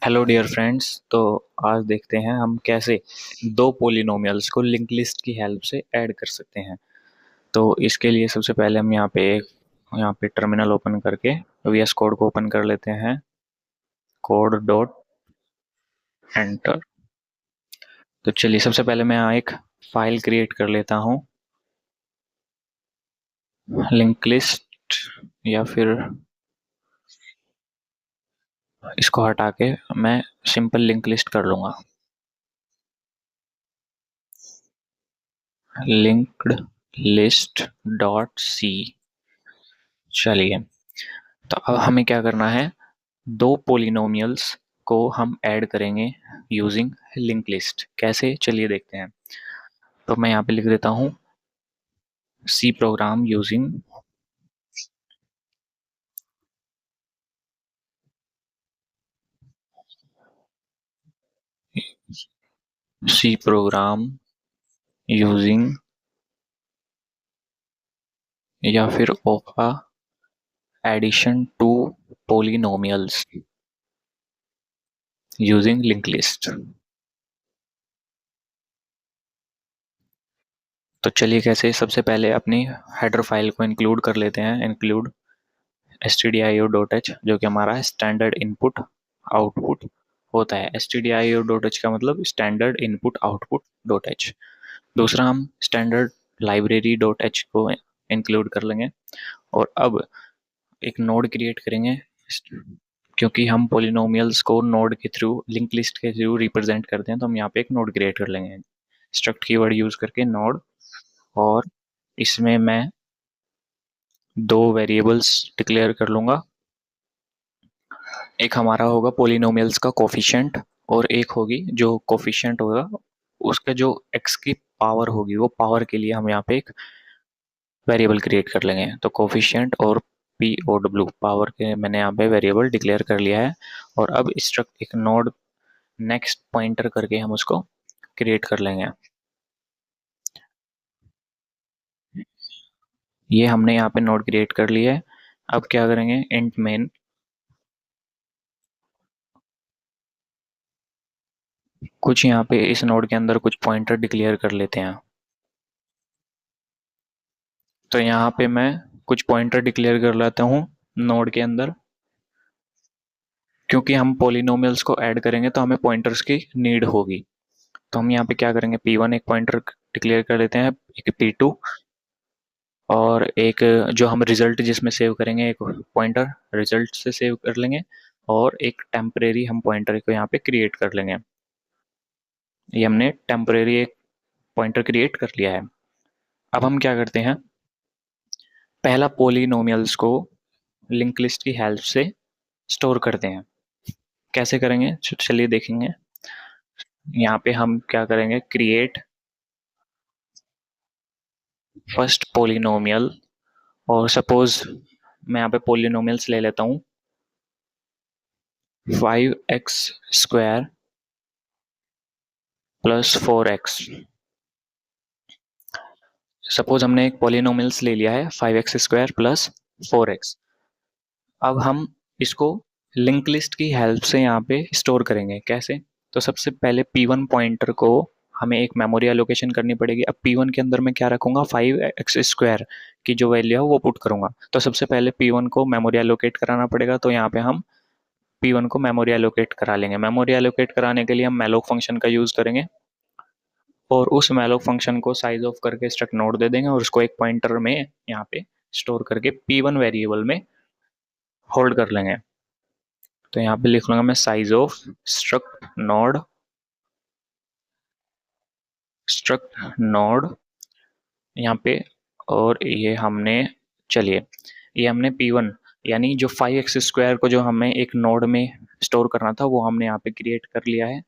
Hello dear friends. तो आज देखते हैं हम कैसे दो पोलिनोमियल्स को लिंक लिस्ट की हेल्प से ऐड कर सकते हैं। तो इसके लिए सबसे पहले हम यहाँ पे टर्मिनल ओपन करके वीएस कोड को ओपन कर लेते हैं। Code dot enter. तो चलिए सबसे पहले मैं यहाँ एक फाइल क्रिएट कर लेता हूँ, लिंक लिस्ट, या फिर इसको हटा के मैं सिंपल लिंक लिस्ट कर लूँगा, लिंक्ड लिस्ट डॉट सी। चलिए, तो अब हमें क्या करना है, दो पोलिनोमियल्स को हम ऐड करेंगे यूजिंग लिंक लिस्ट। कैसे, चलिए देखते हैं। तो मैं यहाँ पे लिख देता हूँ C program using C program using या फिर ओपा addition two polynomials using link list. तो चलिए कैसे, सबसे पहले अपनी हेडर फाइल को इंक्लूड कर लेते हैं। इंक्लूड stdio.h, जो कि हमारा स्टैंडर्ड इनपुट आउटपुट होता है। stdio.h का मतलब standard input output dot H. दूसरा हम स्टैंडर्ड लाइब्रेरी डॉट एच को इंक्लूड कर लेंगे। और अब एक नोड क्रिएट करेंगे, क्योंकि हम पोलिनोमियल्स को नोड के थ्रू, लिंक लिस्ट के थ्रू रिप्रेजेंट करते हैं, तो हम यहाँ पे एक नोड क्रिएट कर लेंगे स्ट्रक्ट कीवर्ड यूज करके नोड। और इसमें मैं दो वेरिएबल्स डिक्लेयर कर लूंगा। एक हमारा होगा पोलिनोमियल्स का कोफिशिएंट, और एक होगी जो कोफिशिएंट होगा उसका जो एक्स की पावर होगी, वो पावर के लिए हम यहाँ पे एक वेरिएबल क्रिएट कर लेंगे। तो कोफिशिएंट और पी ओ डब्ल्यू पावर के मैंने यहाँ पे वेरिएबल डिक्लेयर कर लिया है। और अब स्ट्रक्ट एक नोड नेक्स्ट पॉइंटर करके हम उसको क्रिएट कर लेंगे। ये हमने यहाँ पे नोड क्रिएट कर लिया है। अब क्या करेंगे, इंट मेन, कुछ यहाँ पे इस नोड के अंदर कुछ पॉइंटर डिक्लेयर कर लेते हैं। तो यहाँ पे मैं कुछ पॉइंटर डिक्लेयर कर लेता हूँ नोड के अंदर, क्योंकि हम पोलिनोमियल्स को ऐड करेंगे तो हमें पॉइंटर्स की नीड होगी। तो हम यहाँ पे क्या करेंगे, P1 एक पॉइंटर डिक्लेयर कर लेते हैं, एक P2, और एक जो हम रिजल्ट जिसमें सेव करेंगे एक पॉइंटर रिजल्ट से सेव कर लेंगे, और एक टेम्परेरी हम पॉइंटर को यहाँ पे क्रिएट कर लेंगे। ये हमने टेम्परेरी एक पॉइंटर क्रिएट कर लिया है। अब हम क्या करते हैं, पहला पोलिनोमियल्स को लिंक लिस्ट की हेल्प से स्टोर करते हैं। कैसे करेंगे, चलिए देखेंगे। यहाँ पे हम क्या करेंगे, क्रिएट फर्स्ट पोलिनोमियल, और सपोज मैं यहाँ पे पोलिनोमियल्स ले लेता हूँ 5x² प्लस 4x। सपोज हमने एक पोलिनोमियल्स ले लिया है 5x² प्लस 4x। अब हम इसको लिंक लिस्ट की हेल्प से यहाँ पे स्टोर करेंगे। कैसे, तो सबसे पहले P1 पॉइंटर को हमें एक मेमोरी एलोकेशन करनी पड़ेगी। अब P1 के अंदर मैं क्या रखूंगा, 5x² की जो वैल्यू है वो पुट करूंगा। तो सबसे पहले P1 को मेमोरी एलोकेट कराना पड़ेगा। तो यहाँ पे हम P1 को मेमोरी एलोकेट करा लेंगे। मेमोरी एलोकेट कराने के लिए हम malloc फंक्शन का यूज करेंगे, और उस malloc फंक्शन को साइज ऑफ करके स्ट्रक्ट नोड दे देंगे, और उसको एक पॉइंटर में यहाँ पे स्टोर करके P1 वेरिएबल में होल्ड कर लेंगे। तो यहाँ पे लिख लूंगा मैं साइज ऑफ स्ट्रक्ट नोड यहाँ पे। और ये हमने, चलिए, ये हमने P1 यानी जो 5x² को जो हमें एक नोड में स्टोर करना था वो हमने यहाँ पे क्रिएट कर लिया है,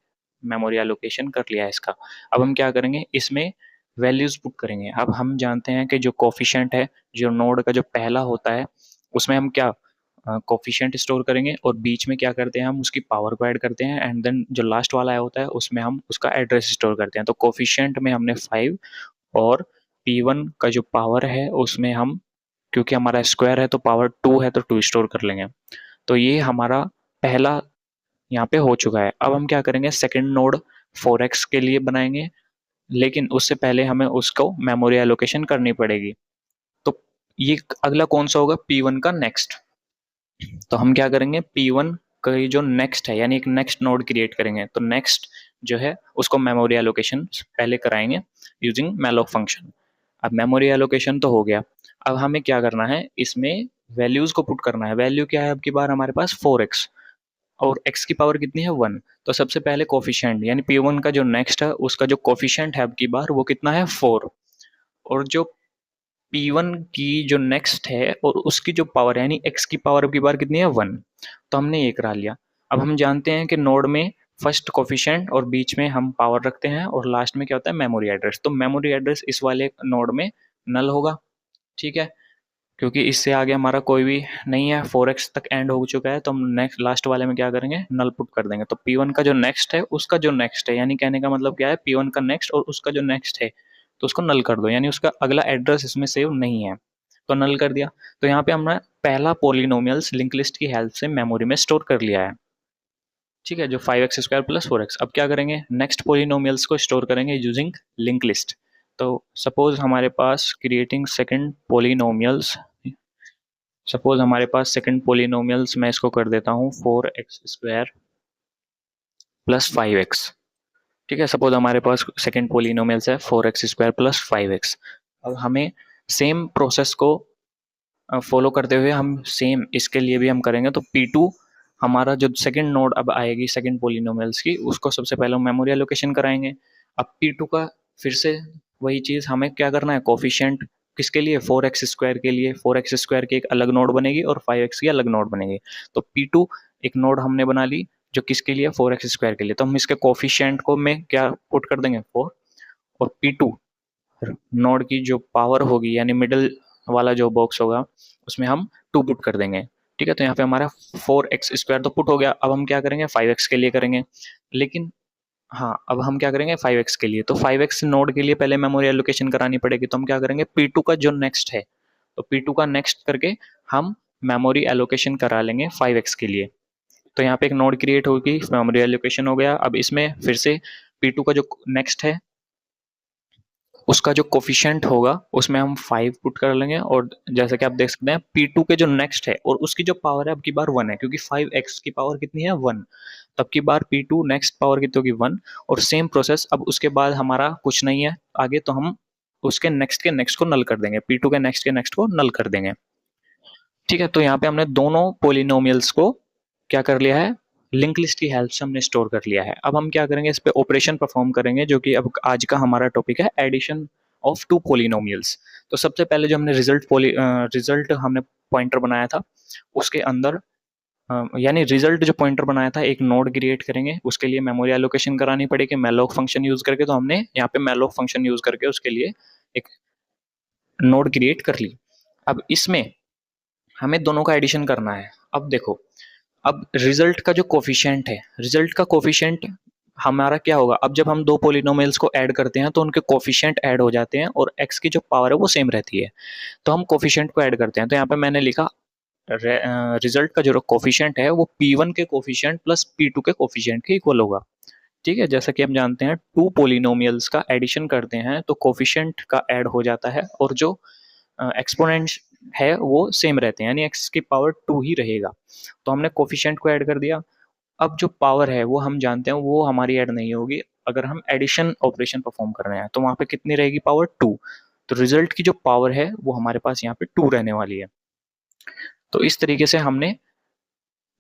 मेमोरी एलोकेशन कर लिया है इसका। अब हम क्या करेंगे, इसमें वैल्यूज पुट करेंगे। अब हम जानते हैं कि जो कोफिशिएंट है, जो नोड का जो पहला होता है, उसमें हम क्या कोफिशिएंट स्टोर करेंगे, और बीच में क्या करते हैं, हम उसकी पावर को ऐड करते हैं, एंड देन जो लास्ट वाला होता है उसमें हम उसका एड्रेस स्टोर करते हैं। तो कोफिशिएंट में हमने 5, और P1 का जो पावर है उसमें हम, क्योंकि हमारा स्क्वायर है तो पावर 2 है तो 2 स्टोर कर लेंगे। तो ये हमारा पहला यहाँ पे हो चुका है। अब हम क्या करेंगे, सेकंड नोड 4x के लिए बनाएंगे, लेकिन उससे पहले हमें उसको मेमोरी एलोकेशन करनी पड़ेगी। तो ये अगला कौन सा होगा, P1 का नेक्स्ट। तो हम क्या करेंगे, P1 का ये जो नेक्स्ट है, यानी एक नेक्स्ट नोड क्रिएट करेंगे। तो नेक्स्ट जो है उसको मेमोरी एलोकेशन पहले कराएंगे यूजिंग मैलोक फंक्शन। अब मेमोरी एलोकेशन तो हो गया, अब हमें क्या करना है, इसमें वैल्यूज को पुट करना है। वैल्यू क्या है, अब की बार हमारे पास 4x और x की पावर कितनी है 1। तो सबसे पहले कोफिशिएंट यानी P1 का जो नेक्स्ट है उसका जो कोफिशिएंट है अब की बार वो कितना है 4, और जो P1 की जो नेक्स्ट है और उसकी जो पावर है यानी x की पावर अब की बार कितनी है 1। तो हमने ये करा लिया। अब हम जानते हैं कि नोड में फर्स्ट कोफिशिएंट और बीच में हम पावर रखते हैं और लास्ट में क्या होता है मेमोरी एड्रेस। तो मेमोरी एड्रेस इस वाले नोड में नल होगा, ठीक है, क्योंकि इससे आगे हमारा कोई भी नहीं है, 4x तक एंड हो चुका है। तो हम नेक्स्ट लास्ट वाले में क्या करेंगे, नल पुट कर देंगे। तो P1 का जो नेक्स्ट है उसका जो नेक्स्ट है, यानी कहने का मतलब क्या है, P1 का नेक्स्ट और उसका जो नेक्स्ट है तो उसको नल कर दो, यानी उसका अगला एड्रेस इसमें सेव नहीं है, तो नल कर दिया। तो यहाँ पे हमने पहला पोलिनोमियल्स लिंक लिस्ट की हेल्प से मेमोरी में स्टोर कर लिया है, ठीक है, जो 5x² प्लस 4x। अब क्या करेंगे, नेक्स्ट पोलिनोमियल्स को स्टोर करेंगे यूजिंग लिंक लिस्ट। तो सपोज हमारे पास क्रिएटिंग सेकंड पोलिनोमियल्स, सपोज हमारे पास सेकंड पोलिनोमियल्स, मैं इसको कर देता हूँ 4x² प्लस 5x, ठीक है। सपोज हमारे पास सेकंड पोलिनोमियल्स है 4x² प्लस 5x। अब हमें सेम प्रोसेस को फॉलो करते हुए हम सेम इसके लिए भी हम करेंगे। तो P2 हमारा जो सेकंड नोड अब आएगी सेकंड पोलिनोमियल्स की, उसको सबसे पहले मेमोरी एलोकेशन कराएंगे। अब P2 का फिर से वही चीज़ हमें क्या करना है, कोफिशिएंट किसके लिए, 4x² के लिए। 4x² की एक अलग नोड बनेगी और 5x की अलग नोड बनेगी। तो P2 एक नोड हमने बना ली जो किसके लिए, 4x² के लिए। तो हम इसके कोफिशिएंट को में क्या पुट कर देंगे 4, और P2 नोड की जो पावर होगी यानी मिडिल वाला जो बॉक्स होगा उसमें हम 2 पुट कर देंगे, ठीक है। तो यहाँ पे हमारा 4x² तो पुट हो गया। अब हम क्या करेंगे, 5x के लिए करेंगे। लेकिन हाँ, अब हम क्या करेंगे 5x के लिए, तो 5x नोड के लिए पहले मेमोरी एलोकेशन करानी पड़ेगी। तो हम क्या करेंगे, P2 का जो नेक्स्ट है, तो P2 का नेक्स्ट करके हम मेमोरी एलोकेशन करा लेंगे 5x के लिए। तो यहाँ पे एक नोड क्रिएट होगी, मेमोरी एलोकेशन हो गया। अब इसमें फिर से P2 का जो नेक्स्ट है उसका जो कोफिशिएंट होगा उसमें हम 5 पुट कर लेंगे, और जैसे कि आप देख सकते हैं P2 के जो नेक्स्ट है और उसकी जो पावर है अब की बार 1 है, क्योंकि 5x की पावर कितनी है 1। तब की बार P2 नेक्स्ट पावर कितनी होगी 1। और सेम प्रोसेस, अब उसके बाद हमारा कुछ नहीं है आगे, तो हम उसके नेक्स्ट के नेक्स्ट को नल कर देंगे, P2 के नेक्स्ट को नल कर देंगे, ठीक है। तो यहाँ पे हमने दोनों पोलिनोमियल्स को क्या कर लिया है, लिंक लिस्ट की हेल्प से हमने स्टोर कर लिया है। अब हम क्या करेंगे, इस पे ऑपरेशन परफॉर्म करेंगे, जो कि अब आज का हमारा टॉपिक है, एडिशन ऑफ 2 पोलिनोमियल्स। तो सबसे पहले जो हमने रिजल्ट हमने पॉइंटर बनाया था उसके अंदर यानी रिजल्ट जो पॉइंटर बनाया था एक नोड क्रिएट करेंगे, उसके लिए मेमोरी एलोकेशन करानी पड़ेगी मैलोक फंक्शन यूज करके। तो हमने यहाँ पे मैलोक फंक्शन यूज करके उसके लिए एक नोड क्रिएट कर ली। अब इसमें हमें दोनों का एडिशन करना है। अब देखो, अब रिजल्ट का जो कोफिशिएंट है, रिजल्ट का कोफिशिएंट हमारा क्या होगा, अब जब हम 2 पोलिनोमियल्स को ऐड करते हैं तो उनके कोफिशिएंट ऐड हो जाते हैं और x की जो पावर है वो सेम रहती है। तो हम कोफिशिएंट को ऐड करते हैं। तो यहाँ पे मैंने लिखा रिजल्ट का जो कोफिशिएंट है वो P1 के कोफिशिएंट प्लस P2 के कोफिशिएंट के इक्वल होगा, ठीक है। जैसा कि हम जानते हैं 2 पोलिनोमियल्स का एडिशन करते हैं तो कोफिशिएंट का ऐड हो जाता है और जो एक्सपोनेंट है वो सेम रहते हैं, यानी x की पावर 2 ही रहेगा। तो हमने कोफिशिएंट को ऐड कर दिया। अब जो पावर है वो हम जानते हैं वो हमारी ऐड नहीं होगी, अगर हम एडिशन ऑपरेशन परफॉर्म कर रहे हैं तो वहाँ पे कितनी रहेगी, पावर 2। तो रिजल्ट की जो पावर है वो हमारे पास यहाँ पे 2 रहने वाली है। तो इस तरीके से हमने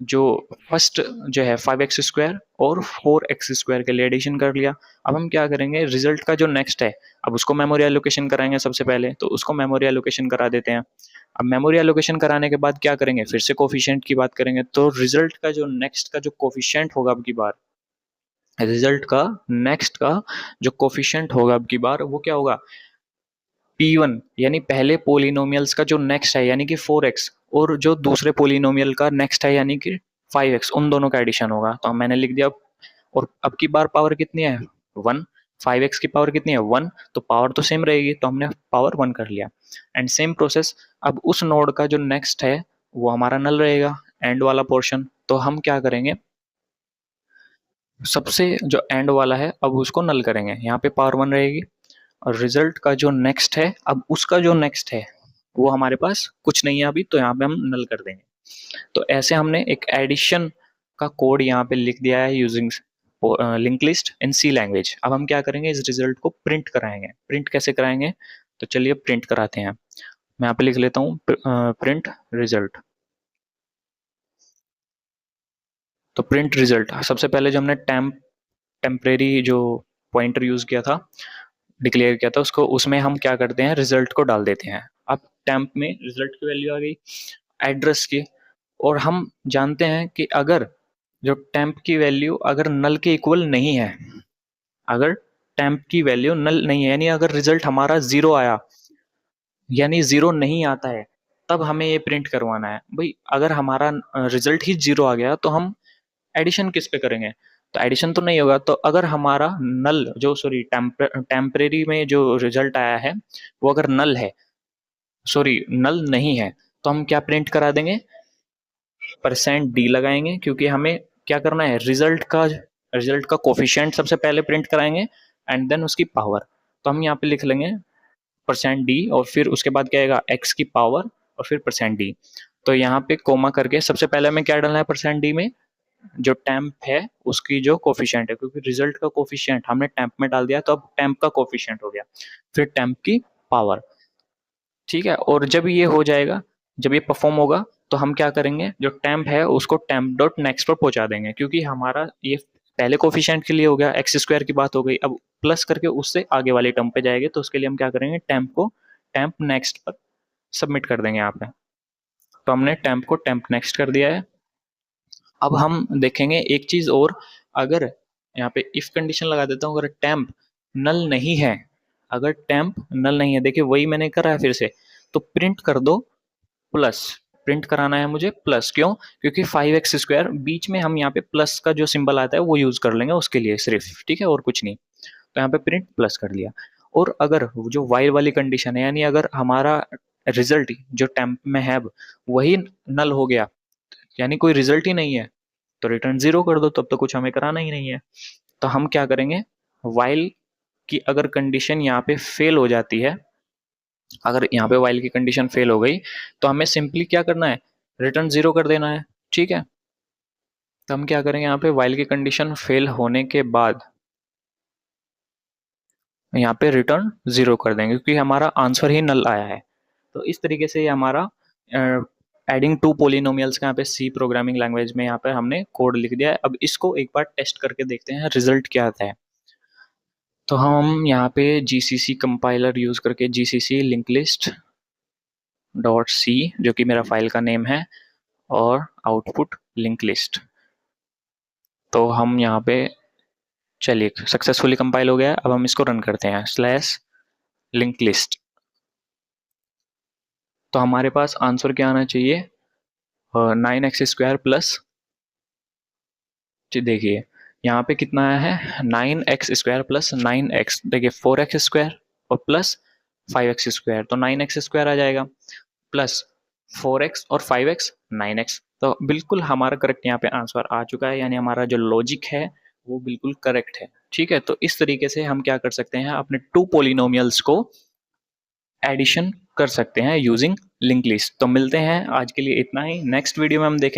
जो फर्स्ट जो है 5x² और 4x² के लिए एडिशन कर लिया। अब हम क्या करेंगे, रिजल्ट का जो नेक्स्ट है अब उसको मेमोरी एलोकेशन कराएंगे सबसे पहले, तो उसको मेमोरी एलोकेशन करा देते हैं। अब मेमोरी एलोकेशन कराने के बाद क्या करेंगे, फिर से कोफिशिएंट की बात करेंगे। तो रिजल्ट का जो नेक्स्ट का जो कोफिशिएंट होगा अब की बार, रिजल्ट का नेक्स्ट का जो कोफिशिएंट होगा अब की बार वो क्या होगा, P1 यानी पहले पोलिनोमियल्स का जो नेक्स्ट है यानी कि 4x, और जो दूसरे पोलिनोमियल का नेक्स्ट है यानी कि 5x, उन दोनों का एडिशन होगा। तो मैंने लिख दिया, और अब की बार पावर कितनी है 1, 5x की पावर कितनी है 1, तो पावर तो सेम रहेगी, तो हमने पावर 1 कर लिया। एंड सेम प्रोसेस, अब उस नोड का जो नेक्स्ट है वो हमारा नल रहेगा, एंड वाला पोर्शन। तो हम क्या करेंगे, सबसे जो एंड वाला है अब उसको नल करेंगे, यहाँ पे पावर 1 रहेगी और रिजल्ट का जो नेक्स्ट है, अब उसका जो नेक्स्ट है वो हमारे पास कुछ नहीं है अभी, तो यहाँ पे हम नल कर देंगे। तो ऐसे हमने एक एडिशन का कोड यहाँ पे लिख दिया है यूजिंग लिंक लिस्ट इन सी लैंग्वेज। अब हम क्या करेंगे, इस रिजल्ट को प्रिंट कराएंगे। प्रिंट कैसे कराएंगे, तो चलिए प्रिंट कराते हैं। मैं यहाँ पे लिख लेता हूँ प्रिंट रिजल्ट। तो प्रिंट रिजल्ट, सबसे पहले जो हमने टेम्परेरी जो पॉइंटर यूज किया था, डिक्लेयर किया था उसको, उसमें हम क्या करते हैं, रिजल्ट को डाल देते हैं। अब टेम्प में रिजल्ट की वैल्यू आ गई एड्रेस की, और हम जानते हैं कि अगर जो टेम्प की वैल्यू अगर नल के इक्वल नहीं है, अगर टेम्प की वैल्यू नल नहीं है, यानी अगर रिजल्ट हमारा जीरो आया, यानी जीरो नहीं आता है, तब हमें ये प्रिंट करवाना है। भाई अगर हमारा रिजल्ट ही जीरो आ गया तो हम एडिशन किस पे करेंगे, तो एडिशन तो नहीं होगा। तो अगर हमारा नल जो सॉरी टेम्परेरी में जो रिजल्ट आया है वो अगर नल है, सॉरी नल नहीं है, तो हम क्या प्रिंट करा देंगे, %d लगाएंगे, क्योंकि हमें क्या करना है, रिजल्ट का कोफिशिएंट सबसे पहले प्रिंट कराएंगे एंड देन उसकी पावर। तो हम यहाँ पे लिख लेंगे %d और फिर उसके बाद क्या आएगा, x की पावर और फिर %d। तो यहाँ पे कोमा करके सबसे पहले हमें क्या डालना है, %d में जो टेम्प है उसकी जो कोफिशिएंट है, क्योंकि रिजल्ट का कोफिशिएंट हमने टेम्प में डाल दिया, तो अब टेम्प का कोफिशिएंट हो गया, फिर टेम्प की पावर। ठीक है, और जब ये हो जाएगा, जब ये परफॉर्म होगा, तो हम क्या करेंगे, जो टेम्प है उसको टेम्प डॉट नेक्स्ट पर पहुंचा देंगे, क्योंकि हमारा ये पहले कोफिशिएंट के लिए हो गया, एक्स स्क्वायर की बात हो गई। अब प्लस करके उससे आगे वाली टर्म पे जाएंगे, तो उसके लिए हम क्या करेंगे, टेम्प को टेम्प नेक्स्ट पर सबमिट कर देंगे यहाँ पे। तो हमने टेम्प को टेम्प नेक्स्ट कर दिया है। अब हम देखेंगे एक चीज और, अगर यहाँ पे इफ कंडीशन लगा देता हूँ, अगर टेम्प नल नहीं है, अगर टेम्प नल नहीं है, देखिए वही मैंने करा है फिर से, तो प्रिंट कर दो प्लस। प्रिंट कराना है मुझे प्लस, क्यों, क्योंकि 5x² बीच में हम यहाँ पे प्लस का जो सिंबल आता है वो यूज कर लेंगे उसके लिए सिर्फ, ठीक है, और कुछ नहीं। तो यहाँ पे प्रिंट प्लस कर लिया। और अगर जो वाइल वाली कंडीशन है, यानी अगर हमारा रिजल्ट जो टेम्प में है वही नल हो गया, यानी कोई रिजल्ट ही नहीं है, तो रिटर्न जीरो कर दो, तब तो कुछ हमें कराना ही नहीं है। तो हम क्या करेंगे, वाइल की अगर कंडीशन यहाँ पे फेल हो जाती है, अगर यहाँ पे वाइल की कंडीशन फेल हो गई, तो हमें सिंपली क्या करना है, रिटर्न जीरो कर देना है। ठीक है, तो हम क्या करेंगे, यहाँ पे वाइल की कंडीशन फेल होने के बाद यहाँ पे रिटर्न जीरो कर देंगे, क्योंकि हमारा आंसर ही नल आया है। तो इस तरीके से ये हमारा एडिंग टू पोलिनोमियल्स का यहाँ पे सी प्रोग्रामिंग लैंग्वेज में यहाँ पे हमने कोड लिख दिया है। अब इसको एक बार टेस्ट करके देखते हैं रिजल्ट क्या आता है। तो हम यहाँ पे जीसीसी कंपाइलर यूज करके GCC link list dot C, जो कि मेरा फाइल का नेम है, और आउटपुट लिंक लिस्ट। तो हम यहाँ पे, चलिए सक्सेसफुली कंपाइल हो गया है। अब हम इसको रन करते हैं, स्लैश लिंक लिस्ट। तो हमारे पास आंसर क्या आना चाहिए, 9x² प्लस, देखिए यहाँ पे कितना आया है, 9x² प्लस 9x, देखिए 4x² और प्लस 5x², तो 9x² आ जाएगा, प्लस 4x और 5x 9x। तो बिल्कुल हमारा करेक्ट यहाँ पे आंसर आ चुका है, यानी हमारा जो लॉजिक है वो बिल्कुल करेक्ट है। ठीक है, तो इस तरीके से हम क्या कर सकते हैं, अपने टू पोलिनोमियल्स को एडिशन कर सकते हैं यूजिंग लिंक लिस्ट। तो मिलते हैं, आज के लिए इतना ही, नेक्स्ट वीडियो में हम देखेंगे